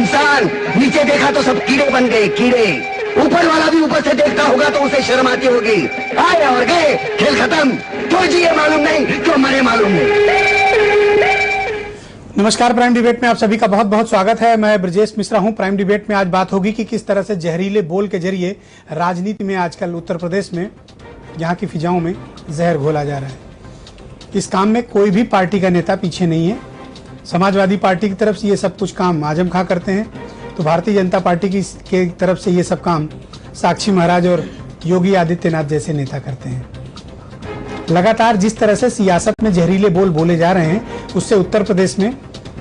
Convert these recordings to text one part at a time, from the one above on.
इंसान, नीचे देखा तो सब कीड़े बन गए, कीड़े। ऊपर वाला भी ऊपर से देखता होगा तो उसे शर्म आती होगी। आए और गए, खेल खत्म। क्यों जिए मालूम नहीं, क्यों मरे मालूम नहीं। नमस्कार, प्राइम डिबेट में आप सभी का बहुत बहुत स्वागत है। मैं ब्रजेश मिश्रा हूं। प्राइम डिबेट में आज बात होगी कि किस तरह से जहरीले बोल के जरिए राजनीति में आजकल उत्तर प्रदेश में यहाँ की फिजाओं में जहर घोला जा रहा है। इस काम में कोई भी पार्टी का नेता पीछे नहीं है। समाजवादी पार्टी की तरफ से ये सब कुछ काम आजम खां करते हैं, तो भारतीय जनता पार्टी की तरफ से ये सब काम साक्षी महाराज और योगी आदित्यनाथ जैसे नेता करते हैं। लगातार जिस तरह से सियासत में जहरीले बोल बोले जा रहे हैं, उससे उत्तर प्रदेश में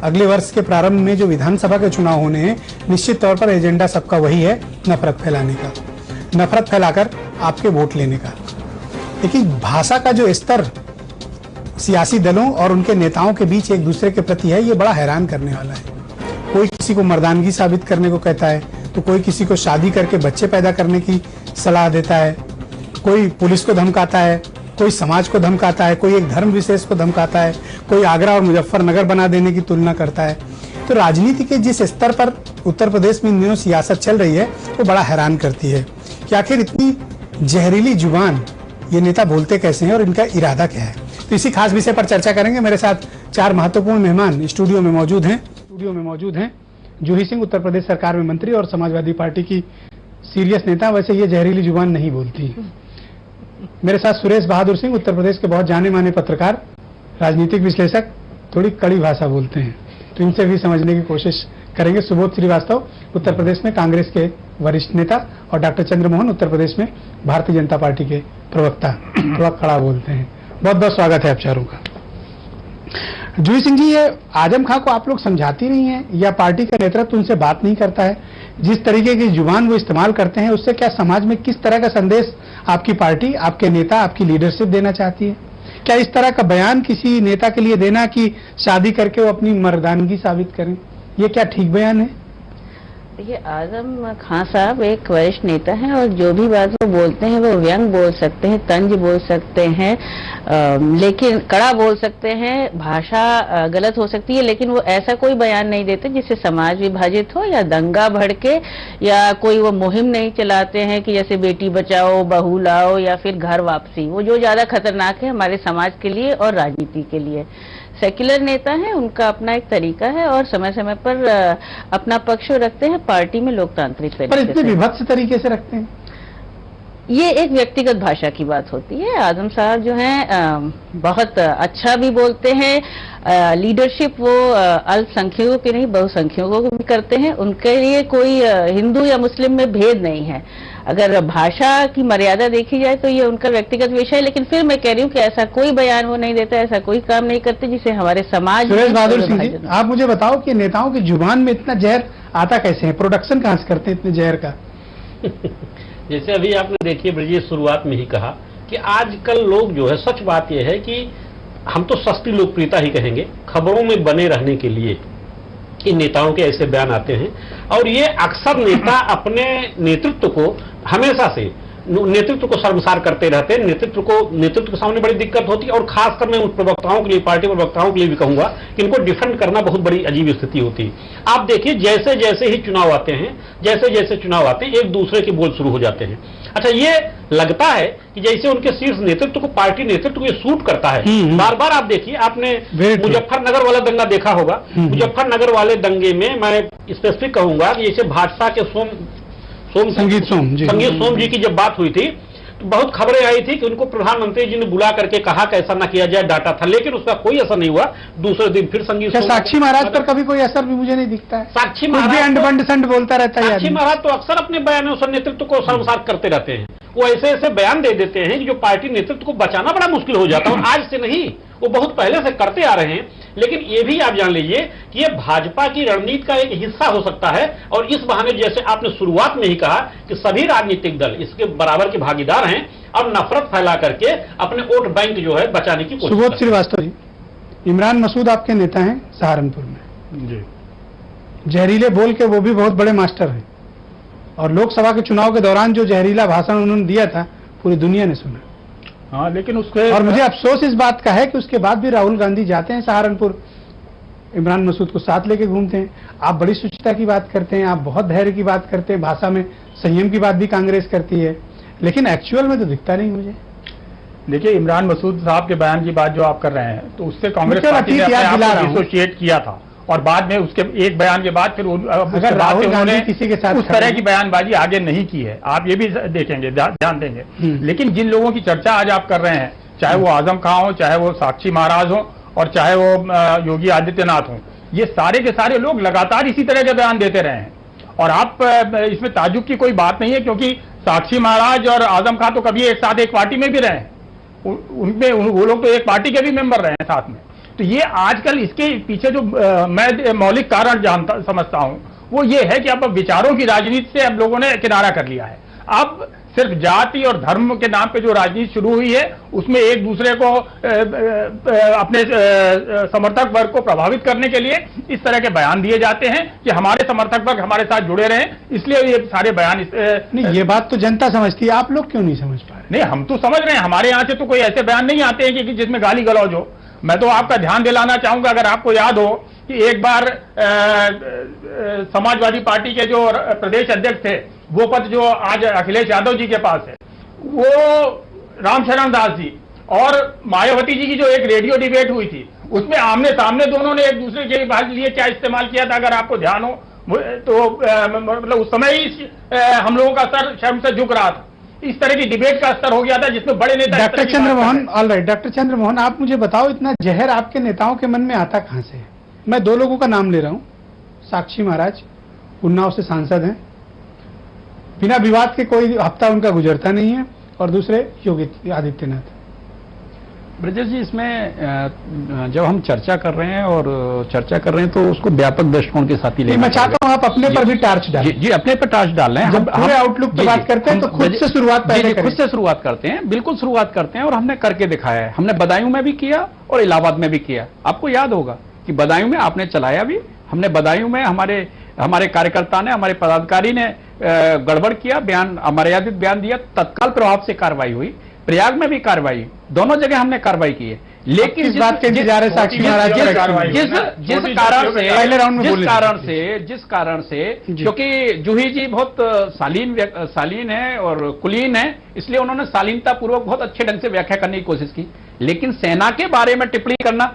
अगले वर्ष के प्रारंभ में जो विधानसभा के चुनाव होने हैं, निश्चित तौर पर एजेंडा सबका वही है, नफरत फैलाने का, नफरत फैलाकर आपके वोट लेने का। लेकिन भाषा का जो स्तर सियासी दलों और उनके नेताओं के बीच एक दूसरे के प्रति है, ये बड़ा हैरान करने वाला है। कोई किसी को मर्दानगी साबित करने को कहता है, तो कोई किसी को शादी करके बच्चे पैदा करने की सलाह देता है, कोई पुलिस को धमकाता है, कोई समाज को धमकाता है, कोई एक धर्म विशेष को धमकाता है, कोई आगरा और मुजफ्फरनगर बना देने की तुलना करता है। तो राजनीति के जिस स्तर पर उत्तर प्रदेश में इन दिनों सियासत चल रही है, वो बड़ा हैरान करती है कि आखिर इतनी जहरीली जुबान ये नेता बोलते कैसे हैं और इनका इरादा क्या है। तो इसी खास विषय पर चर्चा करेंगे। मेरे साथ चार महत्वपूर्ण मेहमान स्टूडियो में मौजूद हैं। जूही सिंह उत्तर प्रदेश सरकार में मंत्री और समाजवादी पार्टी की सीरियस नेता, वैसे ये जहरीली जुबान नहीं बोलती। मेरे साथ सुरेश बहादुर सिंह उत्तर प्रदेश के बहुत जाने माने पत्रकार, राजनीतिक विश्लेषक, थोड़ी कड़ी भाषा बोलते हैं, तो इनसे भी समझने की कोशिश करेंगे। सुबोध श्रीवास्तव उत्तर प्रदेश में कांग्रेस के वरिष्ठ नेता और डॉक्टर चंद्रमोहन उत्तर प्रदेश में भारतीय जनता पार्टी के प्रवक्ता, थोड़ा कड़ा बोलते हैं। बहुत बहुत स्वागत है आप चारों का। जूही सिंह जी, ये आजम खां को आप लोग समझाती नहीं है या पार्टी का नेतृत्व उनसे बात नहीं करता है? जिस तरीके की जुबान वो इस्तेमाल करते हैं, उससे क्या समाज में किस तरह का संदेश आपकी पार्टी, आपके नेता, आपकी लीडरशिप देना चाहती है? क्या इस तरह का बयान किसी नेता के लिए देना कि शादी करके वो अपनी मर्दानगी साबित करें, ये क्या ठीक बयान है? देखिए, आजम खां साहब एक वरिष्ठ नेता हैं और जो भी बात वो बोलते हैं वो व्यंग बोल सकते हैं, तंज बोल सकते हैं, लेकिन कड़ा बोल सकते हैं, भाषा गलत हो सकती है, लेकिन वो ऐसा कोई बयान नहीं देते जिससे समाज विभाजित हो या दंगा भड़के, या कोई वो मुहिम नहीं चलाते हैं कि जैसे बेटी बचाओ, बहू लाओ या फिर घर वापसी, वो जो ज्यादा खतरनाक है हमारे समाज के लिए और राजनीति के लिए। सेक्युलर नेता है, उनका अपना एक तरीका है और समय समय पर अपना पक्ष रखते हैं, पार्टी में लोकतांत्रिक तरीके पर इतने विभत्स तरीके से रखते हैं। ये एक व्यक्तिगत भाषा की बात होती है। आजम साहब जो हैं बहुत अच्छा भी बोलते हैं, लीडरशिप वो अल्पसंख्यकों की नहीं बहुसंख्यकों को भी करते हैं। उनके लिए कोई हिंदू या मुस्लिम में भेद नहीं है। अगर भाषा की मर्यादा देखी जाए तो ये उनका व्यक्तिगत विषय है, लेकिन फिर मैं कह रही हूँ कि ऐसा कोई बयान वो नहीं देता, ऐसा कोई काम नहीं करते जिसे हमारे समाज। सुरेश बहादुर सिंह जी, आप मुझे बताओ कि नेताओं की जुबान में इतना जहर आता कैसे है? प्रोडक्शन कहाँ से करते हैं इतने जहर का? जैसे अभी आपने देखिए ब्रजेश शुरुआत में ही कहा कि आजकल लोग जो है, सच बात यह है कि हम तो सस्ती लोकप्रियता ही कहेंगे, खबरों में बने रहने के लिए इन नेताओं के ऐसे बयान आते हैं। और ये अक्सर नेता अपने नेतृत्व को हमेशा से नेतृत्व को शर्मसार करते रहते हैं। नेतृत्व के सामने बड़ी दिक्कत होती है और खासकर मैं उन प्रवक्ताओं के लिए, पार्टी प्रवक्ताओं के लिए भी कहूंगा कि इनको डिफेंड करना बहुत बड़ी अजीब स्थिति होती है। आप देखिए, जैसे जैसे ही चुनाव आते हैं, एक दूसरे के बोल शुरू हो जाते हैं। अच्छा, ये लगता है कि जैसे उनके शीर्ष नेतृत्व को, पार्टी नेतृत्व को ये सूट करता है। बार बार आप देखिए, आपने मुजफ्फरनगर वाला दंगा देखा होगा। मुजफ्फरनगर वाले दंगे में मैं स्पेसिफिक कहूंगा कि जैसे भाजपा के संगीत सोम जी की जब बात हुई थी तो बहुत खबरें आई थी कि उनको प्रधानमंत्री जी ने बुला करके कहा कि ऐसा ना किया जाए, डाटा था, लेकिन उसका कोई असर नहीं हुआ। दूसरे दिन फिर संगीत साक्षी महाराज पर कभी कोई असर भी मुझे नहीं दिखता है। साक्षी महाराज बोलता रहता है। साक्षी महाराज तो अक्सर अपने बयानों से नेतृत्व को शर्मसार करते रहते हैं। वो ऐसे ऐसे बयान दे देते हैं कि जो पार्टी नेतृत्व को बचाना बड़ा मुश्किल हो जाता है। और आज से नहीं, वो बहुत पहले से करते आ रहे हैं। लेकिन ये भी आप जान लीजिए कि ये भाजपा की रणनीति का एक हिस्सा हो सकता है। और इस बहाने, जैसे आपने शुरुआत में ही कहा कि सभी राजनीतिक दल इसके बराबर के भागीदार हैं और नफरत फैला करके अपने वोट बैंक जो है बचाने की कोशिश। सुबोध श्रीवास्तव जी, इमरान मसूद आपके नेता हैं सहारनपुर में जी, जहरीले बोल के वो भी बहुत बड़े मास्टर हैं, और लोकसभा के चुनाव के दौरान जो जहरीला भाषण उन्होंने दिया था पूरी दुनिया ने सुना। हाँ, लेकिन उसके और मुझे अफसोस इस बात का है कि उसके बाद भी राहुल गांधी जाते हैं सहारनपुर इमरान मसूद को साथ लेके घूमते हैं। आप बड़ी शुचिता की बात करते हैं, आप बहुत धैर्य की बात करते हैं, भाषा में संयम की बात भी कांग्रेस करती है, लेकिन एक्चुअल में तो दिखता नहीं मुझे। देखिए, इमरान मसूद साहब के बयान की बात जो आप कर रहे हैं, तो उससे कांग्रेस पार्टी ने अपने आप को डिसोशिएट किया था, और बाद में उसके एक बयान के बाद फिर अगर राहुल गांधी किसी के साथ उस तरह की बयानबाजी आगे नहीं की है। आप ये भी देखेंगे, ध्यान देंगे। लेकिन जिन लोगों की चर्चा आज आप कर रहे हैं, चाहे वो आजम खां हो, चाहे वो साक्षी महाराज हो, और चाहे वो योगी आदित्यनाथ हो, ये सारे के सारे लोग लगातार इसी तरह के बयान देते रहे हैं। और आप इसमें ताज्जुब की कोई बात नहीं है, क्योंकि साक्षी महाराज और आजम खां तो कभी एक साथ एक पार्टी में भी रहे हैं, उनमें वो लोग तो एक पार्टी के भी मेंबर रहे हैं साथ में। तो ये आजकल इसके पीछे जो मैं मौलिक कारण समझता हूं, वो ये है कि अब विचारों की राजनीति से अब लोगों ने किनारा कर लिया है। अब सिर्फ जाति और धर्म के नाम पे जो राजनीति शुरू हुई है, उसमें एक दूसरे को अपने समर्थक वर्ग को प्रभावित करने के लिए इस तरह के बयान दिए जाते हैं कि हमारे समर्थक वर्ग हमारे साथ जुड़े रहें, इसलिए ये सारे बयान नहीं, ये बात तो जनता समझती है, आप लोग क्यों नहीं समझ पा रहे? नहीं, हम तो समझ रहे हैं। हमारे यहाँ से तो कोई ऐसे बयान नहीं आते हैं कि जिसमें गाली गलौज हो। मैं तो आपका ध्यान दिलाना चाहूंगा, अगर आपको याद हो कि एक बार समाजवादी पार्टी के जो प्रदेश अध्यक्ष थे, वो पद जो आज अखिलेश यादव जी के पास है, वो रामशरण दास जी और मायावती जी की जो एक रेडियो डिबेट हुई थी, उसमें आमने सामने दोनों ने एक दूसरे के लिए क्या इस्तेमाल किया था, अगर आपको ध्यान हो तो मतलब उस समय ही हम लोगों का सर शर्म से झुक रहा था। इस तरह की डिबेट का स्तर हो गया था जिसमें बड़े नेता। Doctor Chandramohan, alright, doctor Chandramohan, आप मुझे बताओ, इतना जहर आपके नेताओं के मन में आता कहां से? मैं दो लोगों का नाम ले रहा हूं, साक्षी महाराज उन्नाव से सांसद हैं, बिना विवाद के कोई हफ्ता उनका गुजरता नहीं है, और दूसरे योगी आदित्यनाथ। ब्रजेश जी, इसमें जब हम चर्चा कर रहे हैं और चर्चा कर रहे हैं तो उसको व्यापक दृष्टिकोण के साथ ही लेना। मैं चाहता हूं आप अपने पर भी टार्च डालें। जी, अपने पर टार्च डाल रहे हैं। जब पूरे आउटलुक की बात करते हैं तो खुद से शुरुआत पहले करें। खुद से शुरुआत करते हैं, बिल्कुल शुरुआत करते हैं, और हमने करके दिखाया है। हमने बदायूं में भी किया और इलाहाबाद में भी किया। आपको याद होगा कि बदायूं में आपने चलाया भी, हमने बदायूं में हमारे कार्यकर्ता ने, हमारे पदाधिकारी ने गड़बड़ किया, बयान अमर्यादित बयान दिया, तत्काल प्रभाव से कार्रवाई हुई। प्रयाग में भी कार्रवाई, दोनों जगह हमने कार्रवाई की है। लेकिन इस बात के इंतजार है साक्षी महाराज, जिस कारण से क्योंकि जूही जी बहुत शालीन है और कुलीन है, इसलिए उन्होंने शालीनता पूर्वक बहुत अच्छे ढंग से व्याख्या करने की कोशिश की। लेकिन सेना के बारे में टिप्पणी करना,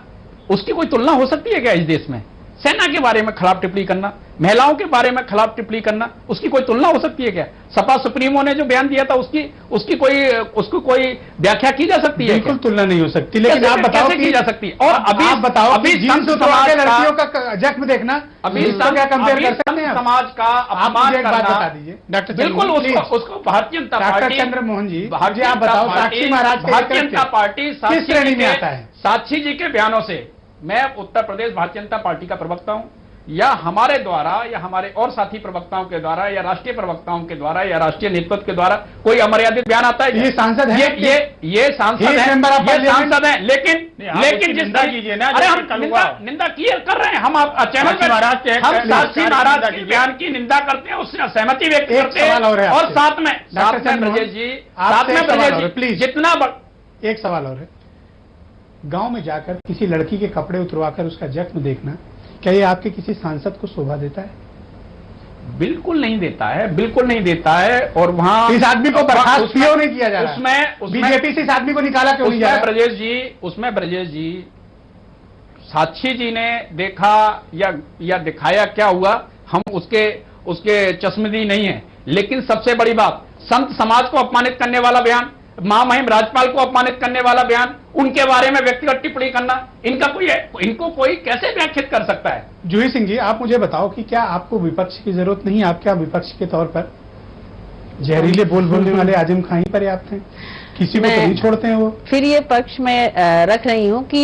उसकी कोई तुलना हो सकती है क्या इस देश में? सेना के बारे में खिलाफ टिप्पणी करना, महिलाओं के बारे में खिलाफ टिप्पणी करना, उसकी कोई तुलना हो सकती है क्या? सपा सुप्रीमो ने जो बयान दिया था उसकी कोई व्याख्या की जा सकती है? बिल्कुल तुलना नहीं हो सकती। लेकिन आप बताओ की जा सकती है? और अभी आप बताओ, अभी लड़कियों का जख्म देखना, अभी क्या कंपेयर कर सकते हैं? समाज का अपमान एक बात बता दीजिए डॉक्टर, बिल्कुल उसको भारतीय जनता पार्टी, डॉक्टर चंद्रमोहन जी, आप बताओ, साक्षी महाराज भारतीय जनता पार्टी किस श्रेणी में आता है? साक्षी जी के बयानों से मैं उत्तर प्रदेश भारतीय जनता पार्टी का प्रवक्ता हूं, या हमारे द्वारा या हमारे और साथी प्रवक्ताओं के द्वारा या राष्ट्रीय प्रवक्ताओं के द्वारा या राष्ट्रीय नेतृत्व के द्वारा कोई अमर्यादित बयान आता है? ये सांसद है, ये सांसद है, लेकिन जिस कीजिए ना, अरे हम निंदा किए कर रहे हैं, हम चैनल में साक्षी महाराज के बयान की निंदा करते हैं, उससे सहमति व्यक्त करते हैं, और साथ में ब्रजेश जी प्लीज, जितना एक सवाल और है, गांव में जाकर किसी लड़की के कपड़े उतरवाकर उसका जख्म देखना, क्या ये आपके किसी सांसद को शोभा देता है? बिल्कुल नहीं देता है, बिल्कुल नहीं देता है। और वहां इस आदमी को बर्खास्त क्यों नहीं किया जा रहा? उसमें बीजेपी से इस आदमी को निकाला क्यों नहीं जा रहा? ब्रजेश जी, साक्षी जी ने देखा या दिखाया क्या हुआ, हम उसके चश्मदीद नहीं है। लेकिन सबसे बड़ी बात, संत समाज को अपमानित करने वाला बयान, महामहिम राज्यपाल को अपमानित करने वाला बयान, उनके बारे में व्यक्तिगत टिप्पणी करना, इनको कोई कैसे व्याख्यात कर सकता है? जूही सिंह जी, आप मुझे बताओ कि क्या आपको विपक्ष की जरूरत नहीं? आप क्या विपक्ष के तौर पर जहरीले बोल बोलने वाले आजम खां ही पर्याप्त हैं? किसी को तो नहीं छोड़ते हैं वो? फिर ये पक्ष में रख रही हूँ कि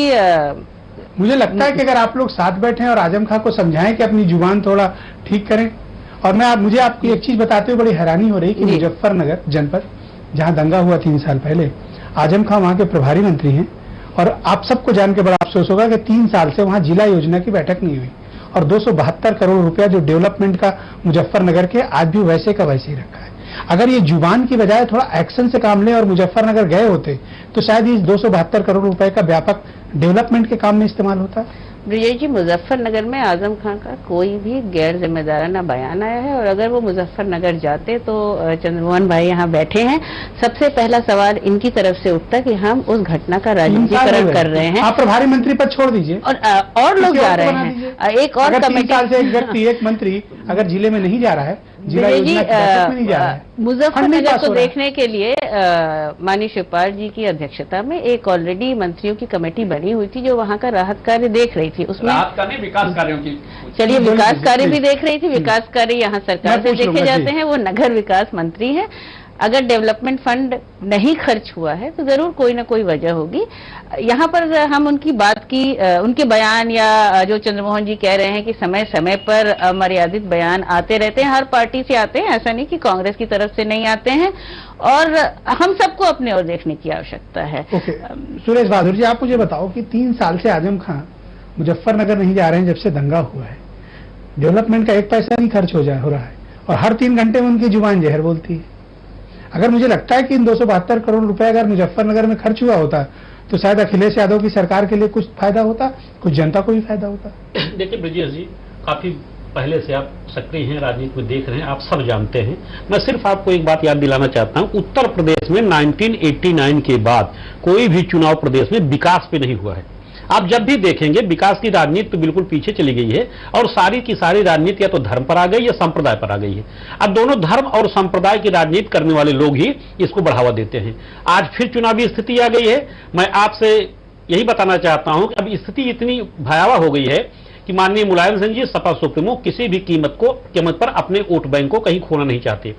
मुझे लगता है कि अगर आप लोग साथ बैठे और आजम खां को समझाएं कि अपनी जुबान थोड़ा ठीक करें। और मुझे आपको एक चीज बताते हुए बड़ी हैरानी हो रही कि मुजफ्फरनगर जनपद, जहां दंगा हुआ 3 साल पहले, आजम खां वहां के प्रभारी मंत्री हैं, और आप सबको जान के बड़ा अफसोस होगा कि 3 साल से वहां जिला योजना की बैठक नहीं हुई, और 272 करोड़ रुपया जो डेवलपमेंट का मुजफ्फरनगर के, आज भी वैसे का वैसे ही रखा है। अगर ये जुबान की बजाय थोड़ा एक्शन से काम ले और मुजफ्फरनगर गए होते तो शायद इस 272 करोड़ रुपए का व्यापक डेवलपमेंट के काम में इस्तेमाल होता। ब्रिजेश जी, मुजफ्फरनगर में आजम खान का कोई भी गैर जिम्मेदाराना बयान आया है और अगर वो मुजफ्फरनगर जाते तो चंद्रमोहन भाई यहाँ बैठे हैं, सबसे पहला सवाल इनकी तरफ से उठता कि हम उस घटना का राजनीतिकरण कर रहे हैं। आप प्रभारी मंत्री पद छोड़ दीजिए और लोग जा रहे हैं। एक और कमेटी से एक व्यक्ति, एक मंत्री अगर जिले में नहीं जा रहा है, जिला जी योजना की बैठक में नहीं जा रहा है, मुजफ्फरनगर को देखने के लिए माननीय शिवपाल जी की अध्यक्षता में एक ऑलरेडी मंत्रियों की कमेटी बनी हुई थी जो वहां का राहत कार्य देख रही थी। उसमें राहत कार्य, विकास कार्यों की, चलिए विकास कार्य भी देख रही थी। विकास कार्य यहाँ सरकार से देखे जाते हैं, वो नगर विकास मंत्री है। अगर डेवलपमेंट फंड नहीं खर्च हुआ है तो जरूर कोई ना कोई वजह होगी। यहाँ पर हम उनकी बात की, उनके बयान या जो चंद्रमोहन जी कह रहे हैं कि समय समय पर अमर्यादित बयान आते रहते हैं, हर पार्टी से आते हैं, ऐसा नहीं कि कांग्रेस की तरफ से नहीं आते हैं, और हम सबको अपने ओर देखने की आवश्यकता है। सुरेश बहादुर जी, आप मुझे बताओ कि 3 साल से आजम खान मुजफ्फरनगर नहीं जा रहे हैं जब से दंगा हुआ है, डेवलपमेंट का 1 पैसा नहीं खर्च हो रहा है, और हर 3 घंटे में उनकी जुबान जहर बोलती है। अगर मुझे लगता है कि इन 272 करोड़ रुपए अगर मुजफ्फरनगर में खर्च हुआ होता तो शायद अखिलेश यादव की सरकार के लिए कुछ फायदा होता, कुछ जनता को भी फायदा होता। देखिए ब्रजेश जी, काफी पहले से आप सक्रिय हैं, राजनीति में देख रहे हैं, आप सब जानते हैं। मैं सिर्फ आपको एक बात याद दिलाना चाहता हूं, उत्तर प्रदेश में 1989 के बाद कोई भी चुनाव प्रदेश में विकास पे नहीं हुआ है। आप जब भी देखेंगे विकास की राजनीति तो बिल्कुल पीछे चली गई है, और सारी की सारी राजनीति या तो धर्म पर आ गई या संप्रदाय पर आ गई है। अब दोनों धर्म और संप्रदाय की राजनीति करने वाले लोग ही इसको बढ़ावा देते हैं। आज फिर चुनावी स्थिति आ गई है। मैं आपसे यही बताना चाहता हूं कि अब स्थिति इतनी भयावह हो गई है कि माननीय मुलायम सिंह जी सपा सुप्रीमो किसी भी कीमत पर अपने वोट बैंक को कहीं खोना नहीं चाहते।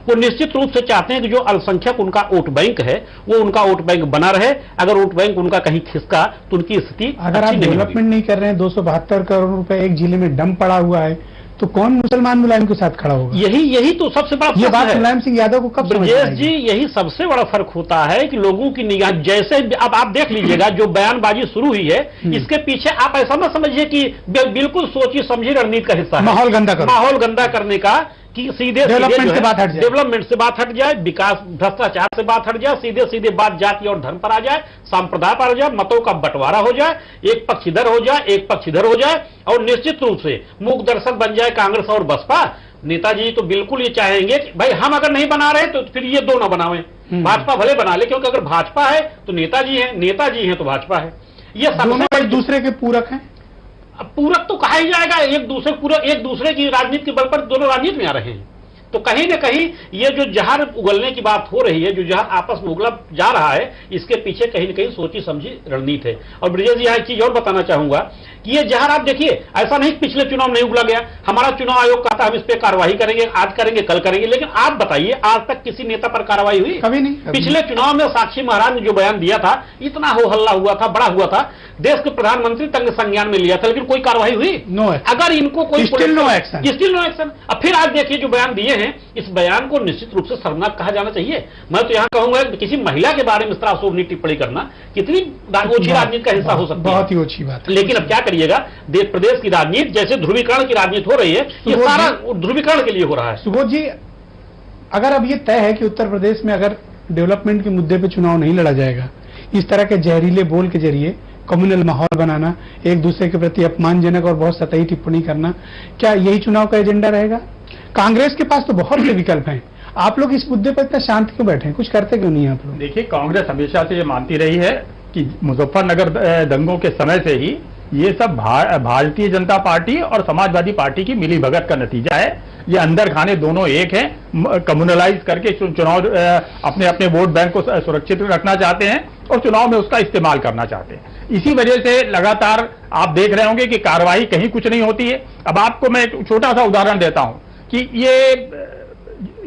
वो निश्चित रूप से चाहते हैं कि जो अल्पसंख्यक उनका वोट बैंक है वो उनका वोट बैंक बना रहे। अगर वोट बैंक उनका कहीं खिसका तो उनकी स्थिति, अगर आप डेवलपमेंट नहीं कर रहे हैं, 272 करोड़ रुपए एक जिले में डंप पड़ा हुआ है, तो कौन मुसलमान मुलायम के साथ खड़ा होगा? यही तो सबसे बड़ा ये बात मुलायम सिंह यादव को कब समझ ब्रजेश जी, यही सबसे बड़ा फर्क होता है कि लोगों की निगाह, जैसे अब आप देख लीजिएगा जो बयानबाजी शुरू हुई है, इसके पीछे आप ऐसा मत समझिए कि बिल्कुल सोची समझी रणनीति का हिस्सा है माहौल गंदा करने का, कि सीधे डेवलपमेंट से बात हट जाए, विकास भ्रष्टाचार से बात हट जाए, सीधे बात जाति और धर्म पर आ जाए, सांप्रदाय पर आ जाए, मतों का बंटवारा हो जाए, एक पक्ष इधर हो जाए, एक पक्ष इधर हो जाए, और निश्चित रूप से मूक दर्शक बन जाए कांग्रेस और बसपा। नेताजी तो बिल्कुल ये चाहेंगे कि भाई हम अगर नहीं बना रहे तो फिर ये दो ना बनावे, भाजपा भले बना ले, क्योंकि अगर भाजपा है तो नेताजी है तो भाजपा है। ये दोनों एक दूसरे के पूरक हैं। पूरक तो कहा ही जाएगा, एक दूसरे की राजनीति के बल पर दोनों राजनीति में आ रहे हैं। तो कहीं न कहीं ये जो जहर उगलने की बात हो रही है, जो जहर आपस में उगला जा रहा है, इसके पीछे कहीं न कहीं सोची समझी रणनीति है। और ब्रजेश जी, यहाँ एक चीज और बताना चाहूंगा कि ये जहर आप देखिए, ऐसा नहीं पिछले चुनाव नहीं उगला गया। हमारा चुनाव आयोग कहता हम इस पे कार्रवाई करेंगे, आज करेंगे, कल करेंगे, लेकिन आप बताइए आज तक किसी नेता पर कार्रवाई हुई? कभी नहीं। पिछले चुनाव में साक्षी महाराज ने जो बयान दिया था, इतना हो हल्ला हुआ था, बड़ा हुआ था, देश के प्रधानमंत्री तक संज्ञान में लिया था, लेकिन कोई कार्रवाई हुई? नो। अगर इनको कोई स्टिल नो एक्शन। अब फिर आज देखिए जो बयान दिए हैं, इस बयान को निश्चित रूप से शर्मनाक कहा जाना चाहिए। मैं तो यहां कहूंगा कि किसी महिला के बारे में इस तरह अशोभनीय टिप्पणी करना कितनी ओछी राजनीति का हिस्सा हो सकता है, बहुत ही ओछी बात। लेकिन अब क्या करिएगा, देश प्रदेश की राजनीति जैसे ध्रुवीकरण की राजनीति हो रही है, ये सारा ध्रुवीकरण के लिए हो रहा है। सुबोध जी, अगर अब ये तय है कि उत्तर प्रदेश में अगर डेवलपमेंट के मुद्दे पे चुनाव नहीं लड़ा जाएगा, इस तरह के जहरीले बोल के जरिए कम्युनल माहौल बनाना, एक दूसरे के प्रति अपमानजनक और बहुत सतही टिप्पणी करना, क्या यही चुनाव का एजेंडा रहेगा? कांग्रेस के पास तो बहुत से विकल्प हैं, आप लोग इस मुद्दे पर इतना शांत क्यों बैठे हैं, कुछ करते क्यों नहीं आप लोग? देखिए, कांग्रेस हमेशा से ये मानती रही है कि मुजफ्फरनगर दंगों के समय से ही ये सब भारतीय जनता पार्टी और समाजवादी पार्टी की मिलीभगत का नतीजा है। ये अंदर खाने दोनों एक हैं, कम्युनलाइज करके चुनाव अपने अपने वोट बैंक को सुरक्षित रखना चाहते हैं और चुनाव में उसका इस्तेमाल करना चाहते हैं। इसी वजह से लगातार आप देख रहे होंगे कि कार्रवाई कहीं कुछ नहीं होती है। अब आपको मैं एक छोटा सा उदाहरण देता हूं कि ये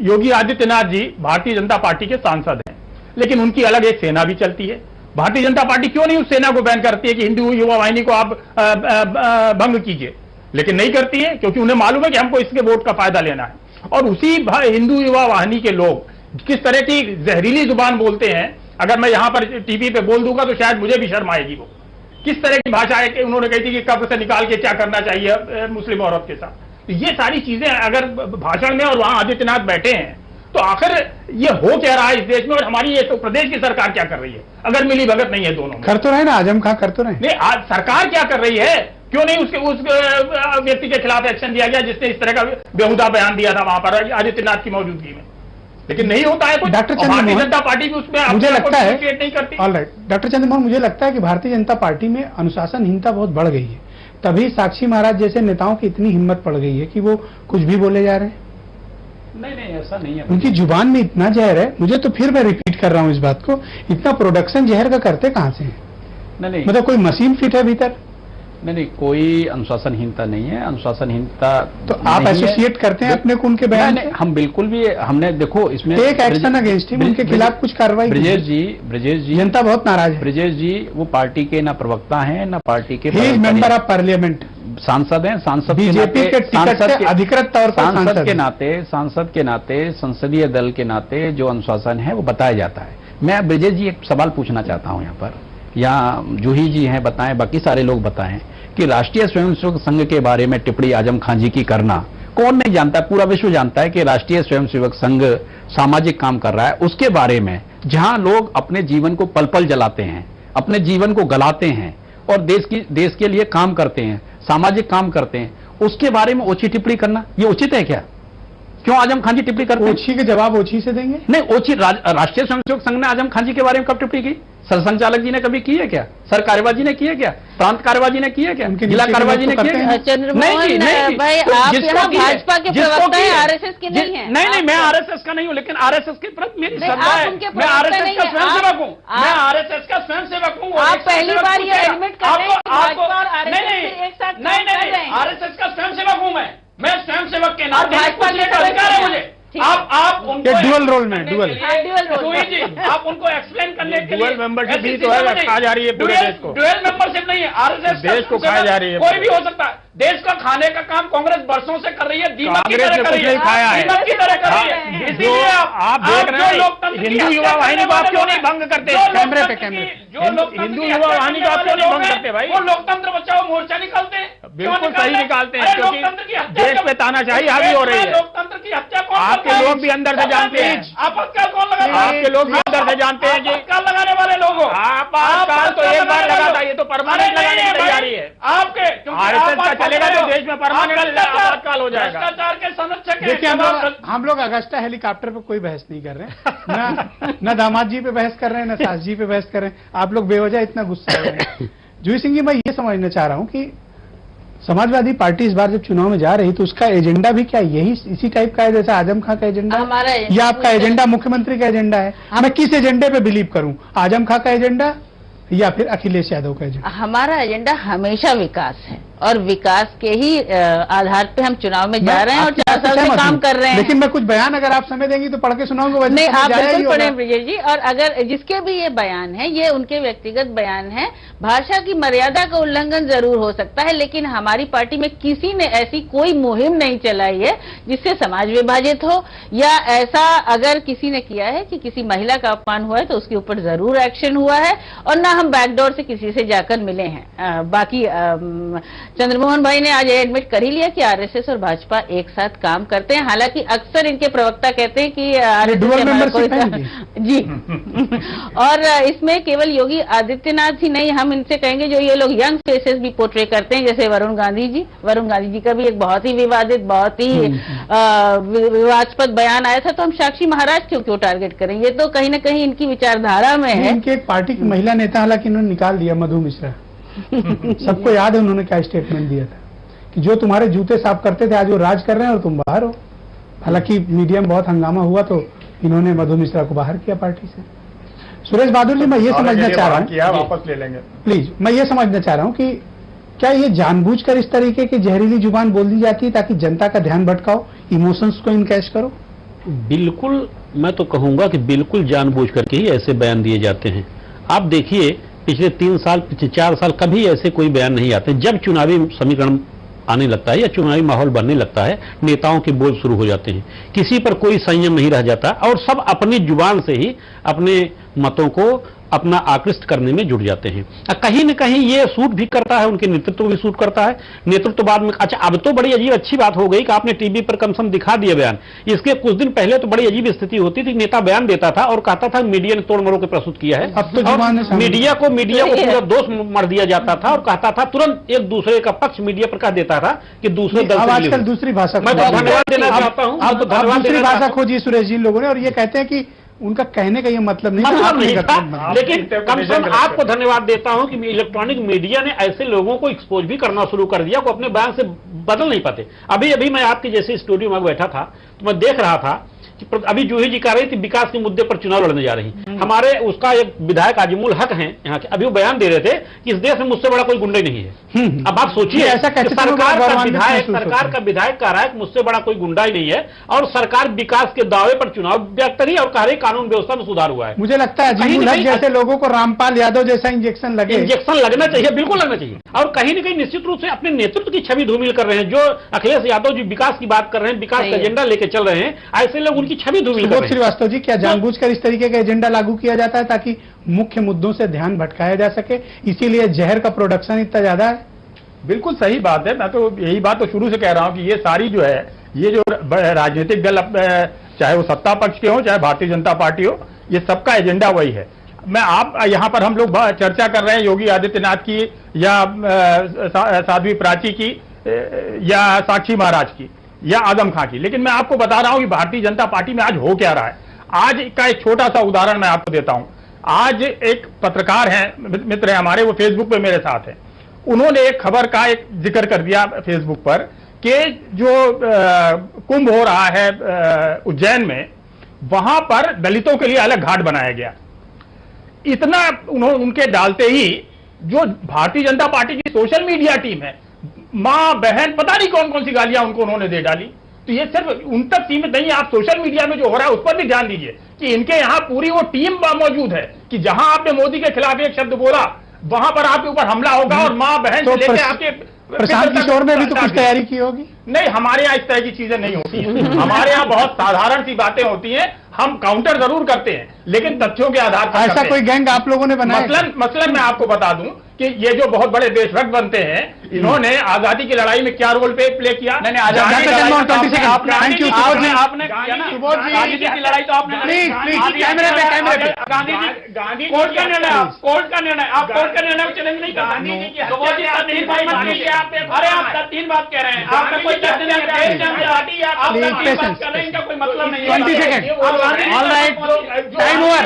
योगी आदित्यनाथ जी भारतीय जनता पार्टी के सांसद हैं, लेकिन उनकी अलग एक सेना भी चलती है। भारतीय जनता पार्टी क्यों नहीं उस सेना को बैन करती है कि हिंदू युवा वाहिनी को आप भंग कीजिए, लेकिन नहीं करती है क्योंकि उन्हें मालूम है कि हमको इसके वोट का फायदा लेना है। और उसी हिंदू युवा वाहिनी के लोग किस तरह की जहरीली जुबान बोलते हैं, अगर मैं यहां पर टीवी पे बोल दूंगा तो शायद मुझे भी शर्म आएगी। वो किस तरह की भाषा है कि उन्होंने कही थी कि कब्र से निकाल के क्या करना चाहिए मुस्लिम औरत के साथ। तो ये सारी चीजें अगर भाषण में और वहां आदित्यनाथ बैठे हैं तो आखिर ये हो क्या रहा है इस देश में, और हमारी ये तो प्रदेश की सरकार क्या कर रही है अगर मिली भगत नहीं है दोनों में? कर तो रहे ना, आजम खां कर तो रहे। नहीं, आज सरकार क्या कर रही है? क्यों नहीं उस व्यक्ति के खिलाफ एक्शन लिया गया जिसने इस तरह का बेहुदा बयान दिया था वहां पर आदित्यनाथ की मौजूदगी में? लेकिन नहीं होता है कुछ। डॉक्टर भारतीय जनता पार्टी भी उसमें मुझे लगता है नहीं करती। ऑलराइट डॉक्टर चंद्रमोहन, मुझे लगता है कि भारतीय जनता पार्टी में अनुशासनहीनता बहुत बढ़ गई है, तभी साक्षी महाराज जैसे नेताओं की इतनी हिम्मत पड़ गई है कि वो कुछ भी बोले जा रहे हैं। नहीं ऐसा नहीं है, उनकी जुबान में इतना जहर है। मुझे तो फिर मैं रिपीट कर रहा हूं इस बात को, इतना प्रोडक्शन जहर का करते कहां से हैं? नहीं मतलब कोई मशीन फिट है भीतर? नहीं, कोई अनुशासनहीनता नहीं है। अनुशासनहीनता तो आप एसोसिएट करते हैं अपने को उनके बयान से? हम बिल्कुल भी, हमने देखो इसमें एक एक्शन अगेंस्ट हिम, उनके खिलाफ कुछ कार्रवाई। ब्रजेश जी जनता बहुत नाराज है। ब्रजेश जी वो पार्टी के ना प्रवक्ता हैं ना पार्टी के मेंबर ऑफ पार्लियामेंट, सांसद हैं। सांसद बीजेपी के टिकट से अधिकृत तौर पर सांसद के नाते संसदीय दल के नाते जो अनुशासन है वो बताया जाता है। मैं ब्रजेश जी एक सवाल पूछना चाहता हूं यहाँ पर, यहाँ जूही जी हैं बताएं, बाकी सारे लोग बताएं कि राष्ट्रीय स्वयंसेवक संघ के बारे में टिप्पणी आजम खान जी की करना कौन नहीं जानता? पूरा विश्व जानता है कि राष्ट्रीय स्वयंसेवक संघ सामाजिक काम कर रहा है। उसके बारे में जहां लोग अपने जीवन को पल पल जलाते हैं, अपने जीवन को गलाते हैं और देश के लिए काम करते हैं, सामाजिक काम करते हैं, उसके बारे में ओछी टिप्पणी करना ये उचित है क्या? क्यों आजम खान जी टिप्पणी करते हैं? ओछी के जवाब ओछी से देंगे? नहीं, ओछी राष्ट्रीय स्वयंसेवक संघ ने आजम खान जी के बारे में कब टिप्पणी की? सर संचालक जी ने कभी की है क्या? सर कार्यवाह जी ने की है क्या? प्रांत कार्यवाह जी ने की है क्या? जिला कार्यवाह जी ने की है क्या? चंद्रमोहन भाई, आप यहाँ भाजपा के प्रवक्ता हैं, आरएसएस के नहीं है। नहीं, मैं आरएसएस का नहीं हूँ, लेकिन आरएसएस के प्रति मेरी श्रद्धा है। मैं आरएसएस का स्वयंसेवक हूँ, मैं आरएसएस का स्वयंसेवक हूँ। आप पहली बार ये एडमिट कर रहे हैं कि भाजपा और आरएसएस एक साथ काम कर रहे हैं। आरएसएस का स्वयंसेवक हूँ मैं स्वयंसेवक के नाते भाजपा के अधिकार है मुझे। आप उनको डुअल रोल में डुअल रोल जी, आप उनको एक्सप्लेन करने के लिए डुअल मेंबरशिप भी तो है, खा जा रही है पूरे देश को। डुअल मेंबरशिप नहीं है, आरएसएस देश को खा जा रही है। कोई भी हो सकता है। देश का खाने का काम कांग्रेस बरसों से कर रही है, दीमक की तरह कर रही है, दीमक की तरह कर रही है। इसीलिए आप देख रहे हैं हिंदू युवा वाहिनी को आप क्यों नहीं भंग करते? कैमरे पे हिंदू युवा वाहिनी को आप क्यों नहीं भंग करते भाई? वो लोकतंत्र बचाओ मोर्चा निकालते हैं, बिल्कुल सही निकालते हैं, क्योंकि देश पे तानाशाही हावी हो रही है। लोकतंत्र की हत्या कौन? आपके लोग भी अंदर से जानते हैं। आपातकाल कौन लगा? आपके लोग भी अंदर से जानते हैं कि आपातकाल लगाने वाले लोग हो। आपातकाल तो एक बार लगा था, ये तो परमानेंट लगाने की तैयारी है आपके। आरएसएस का चलेगा तो देश में परमानेंट आपातकाल हो जाएगा। भ्रष्टाचार के संरक्षक हैं। देखिए, हम लोग अगस्टा हेलीकॉप्टर पे कोई बहस नहीं कर रहे हैं, ना दामाद जी पे बहस कर रहे हैं, ना सास जी पे बहस कर रहे हैं। आप लोग बेवजह इतना गुस्सा हो रहे हैं। जूही सिंह जी, मैं ये समझना चाह रहा हूं कि समाजवादी पार्टी इस बार जब चुनाव में जा रही तो उसका एजेंडा भी क्या यही इसी टाइप का है जैसा आजम खां का एजेंडा है? या आपका एजेंडा मुख्यमंत्री का एजेंडा है? मैं किस एजेंडे पे बिलीव करूं, आजम खां का एजेंडा या फिर अखिलेश यादव का एजेंडा? हमारा एजेंडा हमेशा विकास है और विकास के ही आधार पे हम चुनाव में जा रहे हैं और 4 साल से काम कर रहे हैं। लेकिन मैं कुछ बयान अगर आप समय देंगी तो पढ़ के सुनाऊंगा। नहीं, आप बिल्कुल पढ़ें ब्रजेश जी। और अगर जिसके भी ये बयान है, ये उनके व्यक्तिगत बयान है। भाषा की मर्यादा का उल्लंघन जरूर हो सकता है, लेकिन हमारी पार्टी में किसी ने ऐसी कोई मुहिम नहीं चलाई है जिससे समाज विभाजित हो, या ऐसा अगर किसी ने किया है कि किसी महिला का अपमान हुआ है तो उसके ऊपर जरूर एक्शन हुआ है, और ना हम बैकडोर से किसी से जाकर मिले हैं। बाकी चंद्रमोहन भाई ने आज एडमिट कर ही लिया कि आरएसएस और भाजपा एक साथ काम करते हैं। हालांकि अक्सर इनके प्रवक्ता कहते हैं कि आरएसएस जी और इसमें केवल योगी आदित्यनाथ ही नहीं, हम इनसे कहेंगे जो ये लोग यंग फेसेस भी पोर्ट्रे करते हैं, जैसे वरुण गांधी जी का भी एक बहुत ही विवादित, बहुत ही विवादास्पद बयान आया था, तो हम साक्षी महाराज क्यों टारगेट करें? ये तो कहीं ना कहीं इनकी विचारधारा में है। इनके एक पार्टी की महिला नेता, हालांकि इन्होंने निकाल दिया, मधु मिश्रा। सबको याद है उन्होंने क्या स्टेटमेंट दिया था कि जो तुम्हारे जूते साफ करते थे आज वो राज कर रहे हैं और तुम बाहर हो। हालांकि मीडिया में बहुत हंगामा हुआ तो इन्होंने मधु मिश्रा को बाहर किया पार्टी से। सुरेश बहादुर जी, मैं ये समझना चाह रहा हूँ, वापस ले लेंगे प्लीज, मैं ये समझना चाह रहा हूँ कि क्या ये जानबूझकर इस तरीके की जहरीली जुबान बोल दी जाती है ताकि जनता का ध्यान भटकाओ, इमोशंस को इनकैश करो? बिल्कुल, मैं तो कहूंगा कि बिल्कुल जानबूझकर के ही ऐसे बयान दिए जाते हैं। आप देखिए, पिछले 3 साल, पिछले 4 साल कभी ऐसे कोई बयान नहीं आते। जब चुनावी समीकरण आने लगता है या चुनावी माहौल बनने लगता है, नेताओं के बोल शुरू हो जाते हैं, किसी पर कोई संयम नहीं रह जाता और सब अपनी जुबान से ही अपने मतों को अपना आकृष्ट करने में जुट जाते हैं। कहीं न कहीं ये सूट भी करता है, उनके नेतृत्व भी सूट करता है। नेतृत्व बाद में अच्छा, अब तो बड़ी अजीब अच्छी बात हो गई कि आपने टीवी पर कम से कम दिखा दिया बयान। इसके कुछ दिन पहले तो बड़ी अजीब स्थिति होती थी, नेता बयान देता था और कहता था मीडिया ने तोड़ मरोड़ के प्रस्तुत किया है। अब तो मीडिया को पूरा दोष मर दिया जाता था और कहता था तुरंत एक दूसरे का पक्ष मीडिया पर कह देता था कि दूसरे दल से आजकल दूसरी भाषा, मैं धन्यवाद देना चाहता हूं। अब दूसरी भाषा खोजी सुरेश जी लोगों ने, और ये कहते हैं कि उनका कहने का ये मतलब नहीं था, लेकिन कम से कम आपको धन्यवाद देता हूं कि इलेक्ट्रॉनिक मीडिया ने ऐसे लोगों को एक्सपोज भी करना शुरू कर दिया को अपने बयान से बदल नहीं पाते। अभी अभी मैं आपके जैसे स्टूडियो में बैठा था तो मैं देख रहा था कि अभी जूही जी कह रही थी विकास के मुद्दे पर चुनाव लड़ने जा रही। हमारे उसका एक विधायक आजिमुल हक हैं यहाँ के, अभी वो बयान दे रहे थे कि इस देश में मुझसे बड़ा कोई गुंडा नहीं है। अब आप सोचिए, ऐसा सरकार का विधायक कह रहा है कि मुझसे बड़ा कोई गुंडा ही नहीं है और सरकार विकास के दावे पर चुनाव व्यक्त करी और कह रही कानून व्यवस्था में सुधार हुआ है। मुझे लगता है आजिमुल हक जैसे लोगों को रामपाल यादव जैसा इंजेक्शन लगना चाहिए, बिल्कुल लगना चाहिए। और कहीं न कहीं निश्चित रूप से अपने नेतृत्व की छवि धूमिल कर रहे हैं। जो अखिलेश यादव जी विकास की बात कर रहे हैं, विकास का एजेंडा लेके चल रहे हैं, ऐसे लोग उनकी छवि धूमिल कर रहे हैं। श्रीवास्तव जी, क्या जानबूझकर इस तरीके का एजेंडा लागू किया जाता है ताकि मुख्य मुद्दों से ध्यान भटकाया जा सके, इसीलिए जहर का प्रोडक्शन इतना ज्यादा है? बिल्कुल सही बात है। मैं तो यही बात तो शुरू से कह रहा हूं कि ये सारी जो है, ये जो राजनीतिक दल, चाहे वो सत्ता पक्ष के हो चाहे भारतीय जनता पार्टी हो, ये सबका एजेंडा वही है। आप यहाँ पर हम लोग चर्चा कर रहे हैं योगी आदित्यनाथ की या साध्वी प्राची की या साक्षी महाराज की या आजम खां की, लेकिन मैं आपको बता रहा हूं कि भारतीय जनता पार्टी में आज हो क्या रहा है। आज का एक छोटा सा उदाहरण मैं आपको देता हूं। आज एक पत्रकार हैं, मित्र हैं हमारे, वो फेसबुक पे मेरे साथ हैं। उन्होंने एक खबर का एक जिक्र कर दिया फेसबुक पर कि जो कुंभ हो रहा है उज्जैन में, वहां पर दलितों के लिए अलग घाट बनाया गया। इतना उनके डालते ही जो भारतीय जनता पार्टी की सोशल मीडिया टीम है, मां बहन पता नहीं कौन कौन सी गालियां उन्होंने दे डाली। तो ये सिर्फ उन तक सीमित नहीं है, आप सोशल मीडिया में जो हो रहा है उस पर भी ध्यान दीजिए कि इनके यहां पूरी वो टीम मौजूद है कि जहां आपने मोदी के खिलाफ एक शब्द बोला वहां पर आपके ऊपर हमला होगा और मां बहन से लेकर आपके प्रशांत किशोर ने भी तो कुछ तैयारी की होगी। नहीं, हमारे यहाँ इस तरह की चीजें नहीं होती हैं। हमारे यहाँ बहुत साधारण सी बातें होती हैं, हम काउंटर जरूर करते हैं लेकिन तथ्यों के आधार पर। ऐसा कोई गैंग आप लोगों ने बनाया? मसलन मैं आपको बता दूं कि ये जो बहुत बड़े देशभक्त बनते हैं, इन्होंने आजादी की लड़ाई में क्या रोल प्ले किया? नहीं, आजादी की लड़ाई तो थैंक यू सुबोध जी, आपने गांधी जी की लड़ाई तो आपने, प्लीज कैमरे पे गांधी कोर्ट का निर्णय, आप कोर्ट का निर्णय चैलेंज नहीं कर गांधी जी की। अरे आप 3 बात कह रहे हैं, आपका कोई कोई मतलब नहीं है। 20 second, all right, time over.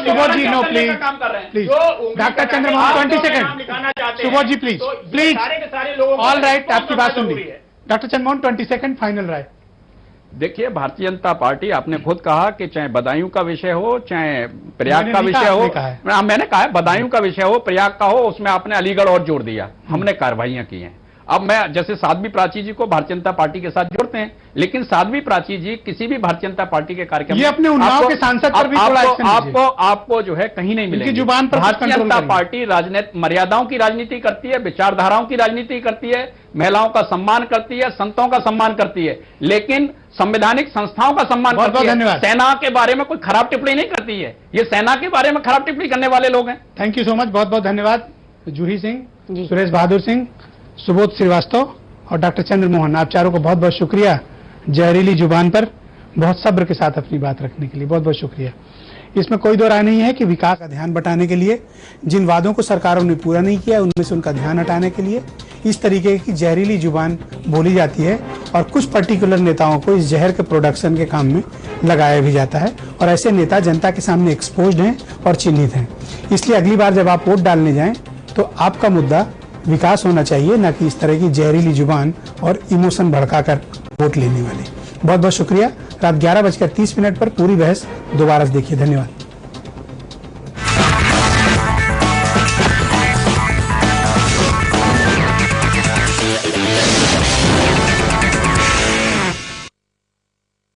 Subodh ji no please, doctor Chandramohan 20 second. Subodh ji please all right, आपकी बात सुन ली। डॉक्टर चंद्रमोहन 20 सेकंड, फाइनल राय। देखिए, भारतीय जनता पार्टी, आपने खुद कहा कि चाहे बदायूं का विषय हो चाहे प्रयाग का विषय हो, मैंने कहा बदायूं का विषय हो प्रयाग का हो, उसमें आपने अलीगढ़ और जोड़ दिया, हमने कार्रवाइयां की हैं। अब मैं जैसे साध्वी प्राची जी को भारतीय जनता पार्टी के साथ जोड़ते हैं, लेकिन साध्वी प्राची जी किसी भी भारतीय जनता पार्टी के कार्यक्रम, ये अपने उन्नाव के सांसद पर भी थोड़ा एक्शन लीजिए। आपको जो है कहीं नहीं मिलेगी। जुबान पर भारतीय जनता पार्टी राजनीति मर्यादाओं की राजनीति करती है, विचारधाराओं की राजनीति करती है, महिलाओं का सम्मान करती है, संतों का सम्मान करती है, लेकिन संवैधानिक संस्थाओं का सम्मान करती है। सेना के बारे में कोई खराब टिप्पणी नहीं करती है। ये सेना के बारे में खराब टिप्पणी करने वाले लोग हैं। थैंक यू सो मच, बहुत बहुत धन्यवाद। जूही सिंह, सुरेश बहादुर सिंह, सुबोध श्रीवास्तव और डॉक्टर चंद्रमोहन, आप चारों को बहुत बहुत शुक्रिया जहरीली जुबान पर बहुत सब्र के साथ अपनी बात रखने के लिए बहुत बहुत शुक्रिया। इसमें कोई दो राय नहीं है कि विकास का ध्यान बटाने के लिए, जिन वादों को सरकारों ने पूरा नहीं किया उनमें से उनका ध्यान हटाने के लिए इस तरीके की जहरीली जुबान बोली जाती है और कुछ पर्टिकुलर नेताओं को इस जहर के प्रोडक्शन के काम में लगाया भी जाता है और ऐसे नेता जनता के सामने एक्सपोज्ड हैं और चिन्हित हैं। इसलिए अगली बार जब आप वोट डालने जाएं तो आपका मुद्दा विकास होना चाहिए, न कि इस तरह की जहरीली जुबान और इमोशन भड़काकर वोट लेने वाले। बहुत बहुत शुक्रिया। रात 11:30 पर पूरी बहस दोबारा देखिए। धन्यवाद।